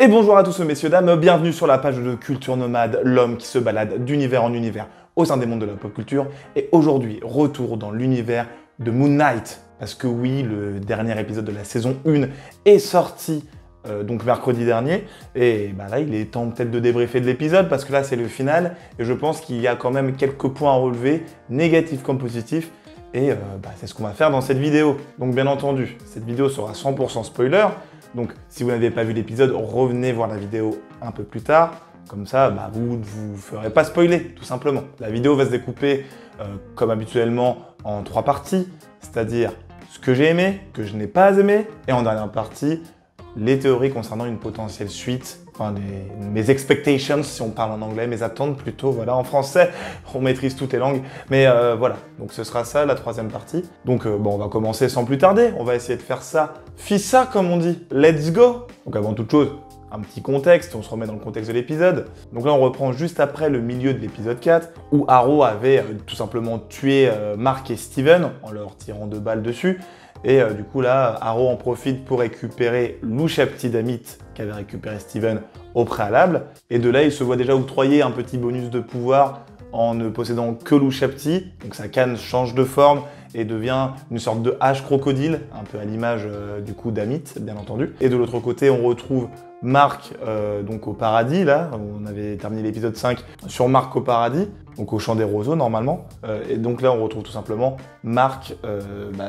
Et bonjour à tous messieurs, dames, bienvenue sur la page de Culture Nomade, l'homme qui se balade d'univers en univers au sein des mondes de la pop culture. Et aujourd'hui, retour dans l'univers de Moon Knight. Parce que oui, le dernier épisode de la saison 1 est sorti donc mercredi dernier. Et bah là, il est temps peut-être de débriefer de l'épisode parce que là, c'est le final. Et je pense qu'il y a quand même quelques points à relever, négatifs comme positifs. Et c'est ce qu'on va faire dans cette vidéo. Donc bien entendu, cette vidéo sera 100% spoiler. Donc si vous n'avez pas vu l'épisode, revenez voir la vidéo un peu plus tard. Comme ça, vous ne vous ferez pas spoiler, tout simplement. La vidéo va se découper, comme habituellement, en 3 parties. C'est-à-dire ce que j'ai aimé, que je n'ai pas aimé. Et en dernière partie, les théories concernant une potentielle suite. Enfin, mes expectations, si on parle en anglais, mes attentes plutôt, voilà, en français, on maîtrise toutes les langues. Mais voilà, donc ce sera ça, la 3e partie. Donc on va commencer sans plus tarder, on va essayer de faire ça, fissa comme on dit, let's go. Donc avant toute chose, un petit contexte, on se remet dans le contexte de l'épisode. Donc là on reprend juste après le milieu de l'épisode 4, où Arrow avait tout simplement tué Mark et Steven, en leur tirant 2 balles dessus. Et du coup là, Arrow en profite pour récupérer l'Ushapti-Damit qu'avait récupéré Steven au préalable. Et de là, il se voit déjà octroyer un petit bonus de pouvoir en ne possédant que l'Ushapti. Donc sa canne change de forme et devient une sorte de hache crocodile, un peu à l'image du coup d'Amit, bien entendu. Et de l'autre côté, on retrouve Mark donc au paradis, là, on avait terminé l'épisode 5 sur Mark au paradis, donc au champ des roseaux normalement. Et donc là, on retrouve tout simplement Mark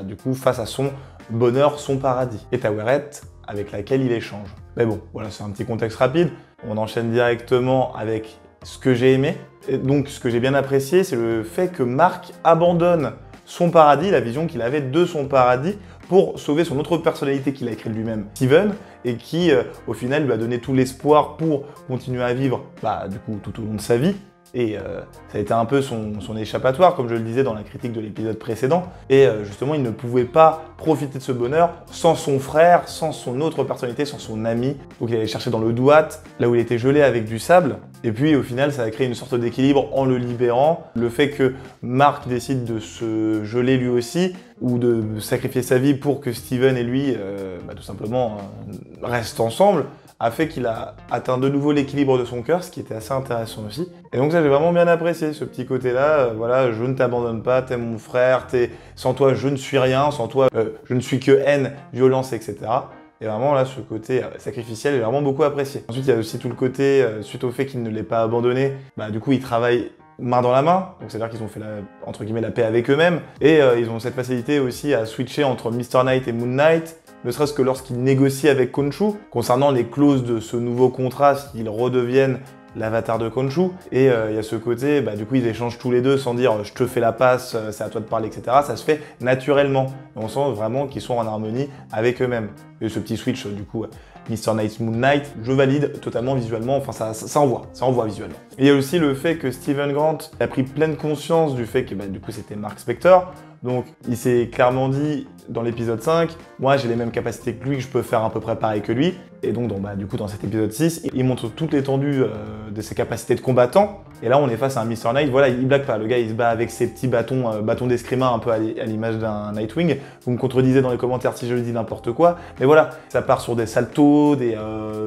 du coup face à son bonheur, son paradis. Et Taweret avec laquelle il échange. Mais bon, voilà, c'est un petit contexte rapide. On enchaîne directement avec ce que j'ai aimé. Et donc, ce que j'ai bien apprécié, c'est le fait que Mark abandonne son paradis, la vision qu'il avait de son paradis, pour sauver son autre personnalité qu'il a écrite lui-même, Steven, et qui, au final, lui a donné tout l'espoir pour continuer à vivre, du coup, tout au long de sa vie. Et ça a été un peu son échappatoire, comme je le disais dans la critique de l'épisode précédent. Et justement, il ne pouvait pas profiter de ce bonheur sans son frère, sans son autre personnalité, sans son ami. Donc il allait chercher dans le Duat, là où il était gelé avec du sable. Et puis au final, ça a créé une sorte d'équilibre en le libérant. Le fait que Mark décide de se geler lui aussi, ou de sacrifier sa vie pour que Steven et lui, tout simplement, restent ensemble, a fait qu'il a atteint de nouveau l'équilibre de son cœur, ce qui était assez intéressant aussi. Et donc ça, j'ai vraiment bien apprécié, ce petit côté-là. Voilà, je ne t'abandonne pas, t'es mon frère, sans toi, je ne suis rien, sans toi, je ne suis que haine, violence, etc. Et vraiment, là, ce côté sacrificiel, j'ai vraiment beaucoup apprécié. Ensuite, il y a aussi tout le côté, suite au fait qu'il ne l'ait pas abandonné, du coup, ils travaillent main dans la main, donc c'est-à-dire qu'ils ont fait entre guillemets la paix avec eux-mêmes, et ils ont cette facilité aussi à switcher entre Mr. Knight et Moon Knight, ne serait-ce que lorsqu'ils négocient avec Khonshu, concernant les clauses de ce nouveau contrat, s'ils redeviennent l'avatar de Khonshu, et il y a ce côté, du coup ils échangent tous les deux sans dire je te fais la passe, c'est à toi de parler, etc. Ça se fait naturellement, et on sent vraiment qu'ils sont en harmonie avec eux-mêmes. Et ce petit switch, du coup, Mr. Knight, Moon Knight, je valide totalement visuellement, enfin ça envoie visuellement. Et il y a aussi le fait que Steven Grant a pris pleine conscience du fait que du coup c'était Mark Spector, donc il s'est clairement dit dans l'épisode 5, moi j'ai les mêmes capacités que lui, que je peux faire à peu près pareil que lui, et donc du coup dans cet épisode 6, il montre toute l'étendue de ses capacités de combattant, et là on est face à un Mr. Knight, voilà, il blague pas, le gars il se bat avec ses petits bâtons d'escrima un peu à l'image d'un Nightwing. Vous me contredisez dans les commentaires si je dis n'importe quoi, mais voilà, ça part sur des saltos, des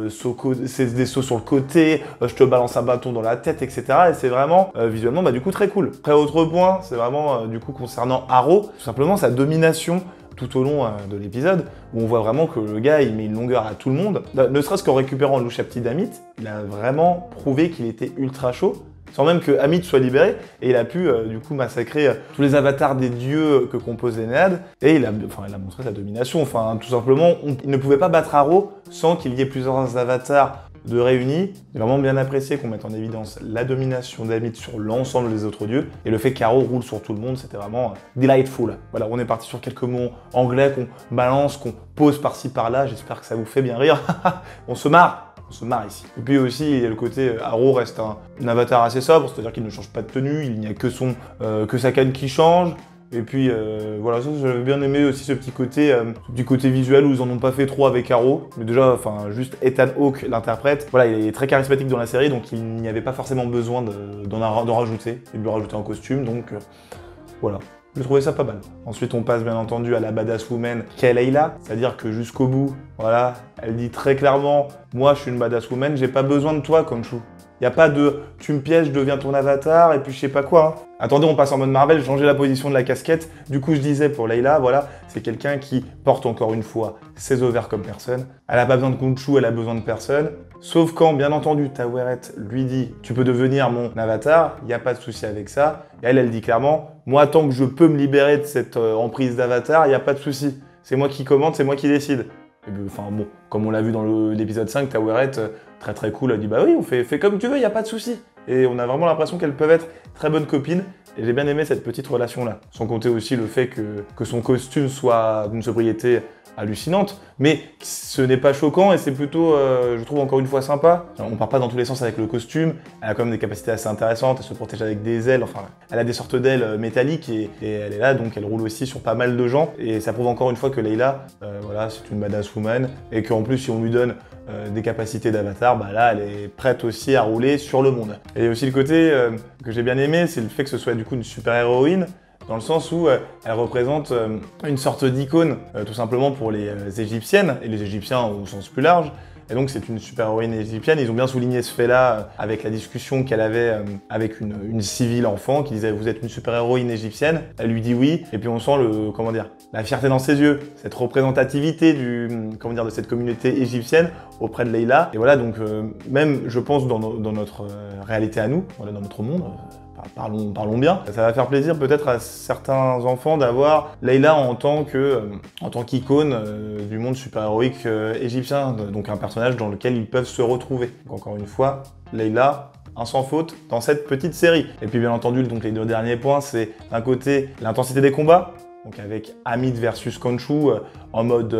sauts sur le côté, je te balance un bâton dans la tête, etc. Et c'est vraiment visuellement du coup très cool. Après autre point, c'est vraiment du coup concernant Arrow, tout simplement sa domination tout au long de l'épisode, où on voit vraiment que le gars il met une longueur à tout le monde. Ne serait-ce qu'en récupérant l'Ushapti-Damit, il a vraiment prouvé qu'il était ultra chaud, sans même que Amit soit libéré, et il a pu du coup massacrer tous les avatars des dieux que composent les Néades, et il a montré sa domination. Enfin, tout simplement, il ne pouvait pas battre Arrow sans qu'il y ait plusieurs avatars de réunis. J'ai vraiment bien apprécié qu'on mette en évidence la domination d'Amit sur l'ensemble des autres dieux, et le fait qu'Arrow roule sur tout le monde, c'était vraiment delightful. Voilà, on est parti sur quelques mots anglais qu'on balance, qu'on pose par-ci par-là, j'espère que ça vous fait bien rire. On se marre ici. Et puis aussi, il y a le côté, Arrow reste un avatar assez sobre, c'est-à-dire qu'il ne change pas de tenue, il n'y a que sa canne qui change. Et puis voilà, ça j'avais bien aimé aussi ce petit côté visuel où ils en ont pas fait trop avec Arrow. Mais déjà, juste Ethan Hawke l'interprète. Voilà, il est très charismatique dans la série, donc il n'y avait pas forcément besoin d'en rajouter et de le rajouter en costume. Donc voilà, Je trouvais ça pas mal. Ensuite, on passe bien entendu à la badass woman qu'est Layla, c'est-à-dire que jusqu'au bout, voilà, elle dit très clairement « Moi, je suis une badass woman, j'ai pas besoin de toi, Khonshu. » Y a pas de « tu me pièges, je deviens ton avatar, et puis je sais pas quoi. Hein. » Attendez, on passe en mode Marvel, changer la position de la casquette. Du coup, je disais pour Layla, voilà, c'est quelqu'un qui porte encore une fois ses ovaires comme personne. Elle a pas besoin de Khonshu, elle a besoin de personne. Sauf quand, bien entendu, Taweret lui dit « tu peux devenir mon avatar, il n'y a pas de souci avec ça ». Et elle dit clairement « moi, tant que je peux me libérer de cette emprise d'avatar, il n'y a pas de souci. C'est moi qui commande, c'est moi qui décide ». Enfin bon, comme on l'a vu dans l'épisode 5, Taweret, très très cool, elle dit « bah oui, on fait comme tu veux, il n'y a pas de souci ». Et on a vraiment l'impression qu'elles peuvent être très bonnes copines. Et j'ai bien aimé cette petite relation-là. Sans compter aussi le fait que son costume soit d'une sobriété hallucinante, mais ce n'est pas choquant et c'est plutôt, je trouve encore une fois sympa. On part pas dans tous les sens avec le costume, elle a quand même des capacités assez intéressantes, elle se protège avec des ailes, enfin elle a des sortes d'ailes métalliques et elle est là, donc elle roule aussi sur pas mal de gens et ça prouve encore une fois que Layla, voilà, c'est une badass woman et qu'en plus si on lui donne des capacités d'avatar, bah là elle est prête aussi à rouler sur le monde. Et aussi le côté que j'ai bien aimé, c'est le fait que ce soit du coup une super-héroïne, dans le sens où elle représente une sorte d'icône, tout simplement pour les Égyptiennes, et les Égyptiens au sens plus large. Et donc c'est une super-héroïne égyptienne. Ils ont bien souligné ce fait-là avec la discussion qu'elle avait avec une civile enfant qui disait « vous êtes une super-héroïne égyptienne ?» Elle lui dit oui, et puis on sent la fierté dans ses yeux, cette représentativité de cette communauté égyptienne auprès de Layla. Et voilà, donc même je pense dans notre réalité à nous, voilà, dans notre monde, parlons bien. Ça va faire plaisir peut-être à certains enfants d'avoir Layla en tant qu'icône du monde super-héroïque égyptien, donc un personnage dans lequel ils peuvent se retrouver. Donc encore une fois, Layla, un sans faute dans cette petite série. Et puis bien entendu, donc les deux derniers points, c'est d'un côté l'intensité des combats, donc avec Amit versus Khonshu en mode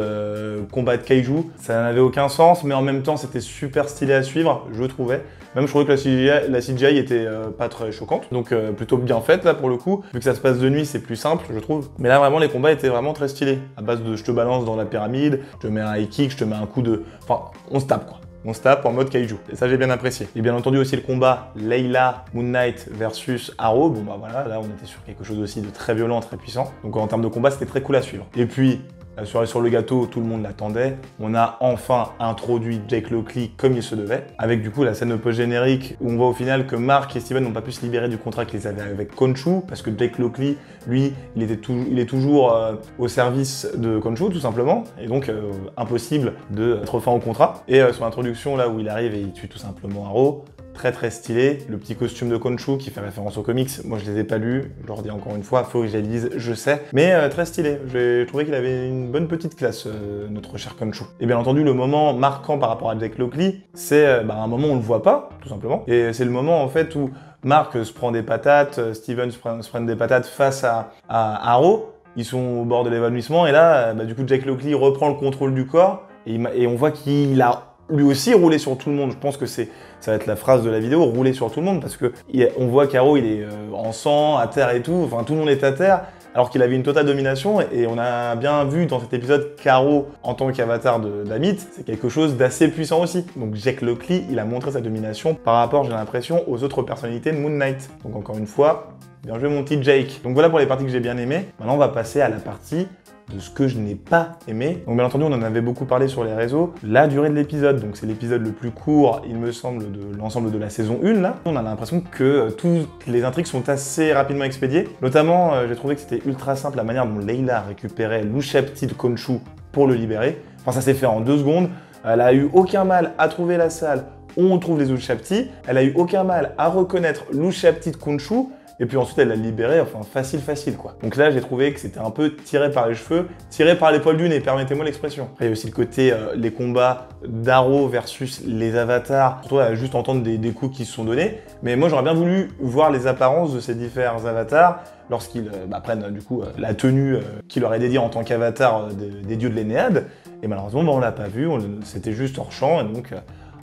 combat de kaiju. Ça n'avait aucun sens, mais en même temps c'était super stylé à suivre, je trouvais. Même je trouvais que la CGI était pas très choquante, donc plutôt bien faite là pour le coup. Vu que ça se passe de nuit, c'est plus simple, je trouve. Mais là vraiment les combats étaient vraiment très stylés. À base de je te balance dans la pyramide, je te mets un high kick, je te mets un coup de... Enfin, on se tape quoi. On se tape en mode kaiju. Et ça, j'ai bien apprécié. Et bien entendu aussi le combat Layla, Moon Knight versus Arrow. Bon bah voilà, là on était sur quelque chose aussi de très violent, très puissant. Donc en termes de combat, c'était très cool à suivre. Et puis, la soirée sur le gâteau, tout le monde l'attendait. On a enfin introduit Jake Lockley comme il se devait. Avec du coup la scène post-générique où on voit au final que Mark et Steven n'ont pas pu se libérer du contrat qu'ils avaient avec Khonshu. Parce que Jake Lockley, lui, il est toujours au service de Khonshu tout simplement. Et donc impossible de mettre fin au contrat. Et son introduction là où il arrive et il tue tout simplement Arrow. Très très stylé, le petit costume de Khonshu qui fait référence aux comics, moi je les ai pas lus, je leur dis encore une fois, faut que je les lise, je sais, mais très stylé, j'ai trouvé qu'il avait une bonne petite classe, notre cher Khonshu. Et bien entendu, le moment marquant par rapport à Jake Lockley, c'est un moment où on le voit pas, tout simplement, et c'est le moment en fait où Mark se prend des patates, Steven se prend des patates face à Arrow, ils sont au bord de l'évanouissement, et là, du coup Jake Lockley reprend le contrôle du corps, et on voit qu'il a lui aussi rouler sur tout le monde. Je pense que ça va être la phrase de la vidéo, rouler sur tout le monde, parce que on voit qu'Arrow il est en sang, à terre et tout, enfin tout le monde est à terre, alors qu'il avait une totale domination, et on a bien vu dans cet épisode qu'Arrow, en tant qu'avatar d'Amit, c'est quelque chose d'assez puissant aussi. Donc Jake Lockley, il a montré sa domination par rapport, j'ai l'impression, aux autres personnalités de Moon Knight. Donc encore une fois, bien joué mon petit Jake. Donc voilà pour les parties que j'ai bien aimées. Maintenant on va passer à la partie de ce que je n'ai pas aimé. Donc bien entendu, on en avait beaucoup parlé sur les réseaux. La durée de l'épisode, donc c'est l'épisode le plus court, il me semble, de l'ensemble de la saison 1, là. On a l'impression que toutes les intrigues sont assez rapidement expédiées. Notamment, j'ai trouvé que c'était ultra simple la manière dont Layla récupérait l'Ushapti de Khonshu pour le libérer. Enfin, ça s'est fait en 2 secondes. Elle a eu aucun mal à trouver la salle où on trouve les Ushapti. Elle a eu aucun mal à reconnaître l'Ushapti de Khonshu. Et puis ensuite, elle l'a libéré, enfin facile quoi. Donc là, j'ai trouvé que c'était un peu tiré par les cheveux, tiré par les poils du nez, permettez-moi l'expression. Après, il y a aussi le côté, les combats d'Arrow versus les avatars. Surtout à juste entendre des coups qui se sont donnés. Mais moi, j'aurais bien voulu voir les apparences de ces différents avatars lorsqu'ils prennent du coup la tenue qui leur est dédiée en tant qu'avatar des dieux de l'Énéade. Et malheureusement, on l'a pas vu, c'était juste hors champ, et donc...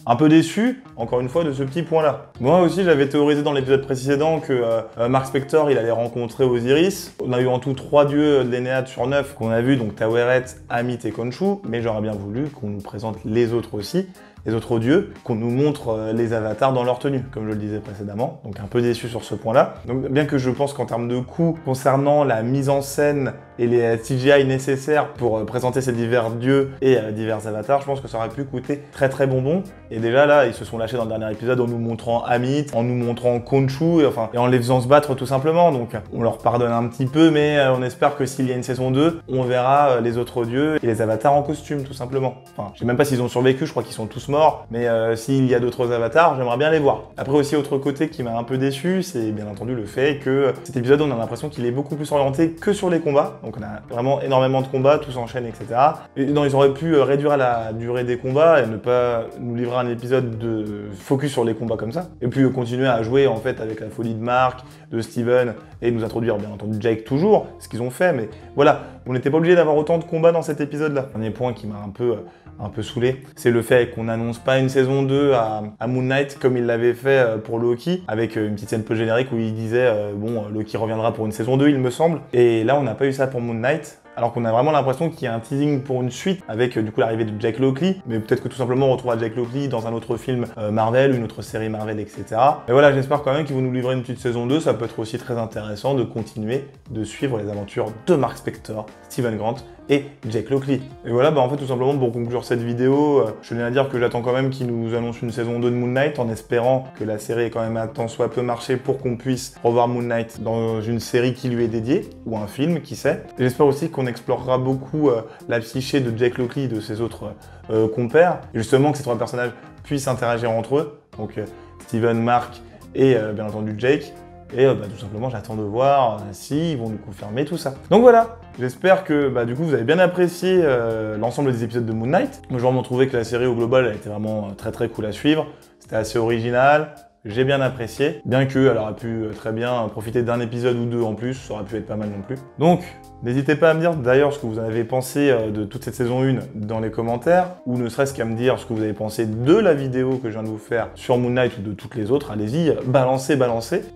un peu déçu, encore une fois, de ce petit point-là. Moi aussi, j'avais théorisé dans l'épisode précédent que Mark Spector, il allait rencontrer Osiris. On a eu en tout 3 dieux de l'Énéade sur 9 qu'on a vu, donc Taweret, Amit et Khonshu, mais j'aurais bien voulu qu'on nous présente les autres aussi. les autres dieux, qu'on nous montre les avatars dans leur tenue, comme je le disais précédemment. Donc un peu déçu sur ce point-là. Donc bien que je pense qu'en termes de coûts, concernant la mise en scène et les CGI nécessaires pour présenter ces divers dieux et divers avatars, je pense que ça aurait pu coûter très bonbon. Et déjà là, ils se sont lâchés dans le dernier épisode en nous montrant Amit, en nous montrant Khonshu, et en les faisant se battre tout simplement. Donc on leur pardonne un petit peu, mais on espère que s'il y a une saison 2, on verra les autres dieux et les avatars en costume tout simplement. Enfin, je sais même pas s'ils ont survécu, je crois qu'ils sont tous morts, mais s'il y a d'autres avatars, j'aimerais bien les voir. Après aussi, autre côté qui m'a un peu déçu, c'est bien entendu le fait que cet épisode, on a l'impression qu'il est beaucoup plus orienté que sur les combats. Donc on a vraiment énormément de combats, tout s'enchaîne, etc. Et non, ils auraient pu réduire la durée des combats et ne pas nous livrer un épisode de focus sur les combats comme ça. Et puis continuer à jouer en fait avec la folie de Mark, de Steven, et nous introduire bien entendu Jake toujours, ce qu'ils ont fait, mais voilà, on n'était pas obligé d'avoir autant de combats dans cet épisode-là. Dernier point qui m'a un peu saoulé, c'est le fait qu'on n'annonce pas une saison 2 à Moon Knight comme il l'avait fait pour Loki, avec une petite scène peu générique où il disait bon, Loki reviendra pour une saison 2, il me semble. Et là, on n'a pas eu ça pour Moon Knight, alors qu'on a vraiment l'impression qu'il y a un teasing pour une suite avec du coup l'arrivée de Jake Lockley, mais peut-être que tout simplement on retrouvera Jake Lockley dans un autre film Marvel, une autre série Marvel, etc. Mais voilà, j'espère quand même qu'ils vont nous livrer une petite saison 2, ça peut être aussi très intéressant de continuer de suivre les aventures de Mark Spector, Steven Grant et Jake Lockley. Et voilà, en fait, tout simplement, pour conclure cette vidéo, je tenais à dire que j'attends quand même qu'ils nous annoncent une saison 2 de Moon Knight, en espérant que la série ait quand même un tant soit peu marché pour qu'on puisse revoir Moon Knight dans une série qui lui est dédiée, ou un film, qui sait. J'espère aussi qu'on explorera beaucoup la psyché de Jake Lockley et de ses autres compères, et justement que ces trois personnages puissent interagir entre eux, donc Steven, Mark et bien entendu Jake. Et tout simplement, j'attends de voir s'ils vont nous confirmer tout ça. Donc voilà, j'espère que du coup, vous avez bien apprécié l'ensemble des épisodes de Moon Knight. Moi, j'ai vraiment trouvé que la série au global, elle était vraiment très cool à suivre. C'était assez original, j'ai bien apprécié. Bien qu'elle aurait pu très bien profiter d'un épisode ou deux en plus, ça aurait pu être pas mal non plus. Donc, n'hésitez pas à me dire d'ailleurs ce que vous avez pensé de toute cette saison 1 dans les commentaires, ou ne serait-ce qu'à me dire ce que vous avez pensé de la vidéo que je viens de vous faire sur Moon Knight ou de toutes les autres. Allez-y, balancez.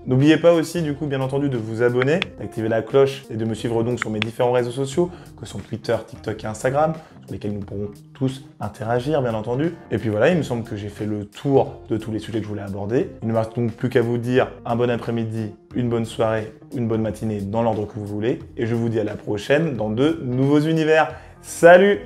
N'oubliez pas aussi du coup bien entendu de vous abonner, d'activer la cloche et de me suivre donc sur mes différents réseaux sociaux, que sont Twitter, TikTok et Instagram, sur lesquels nous pourrons tous interagir bien entendu. Et puis voilà, il me semble que j'ai fait le tour de tous les sujets que je voulais aborder. Il ne me reste donc plus qu'à vous dire un bon après-midi, une bonne soirée, une bonne matinée dans l'ordre que vous voulez. Et je vous dis à la prochaine dans de nouveaux univers. Salut!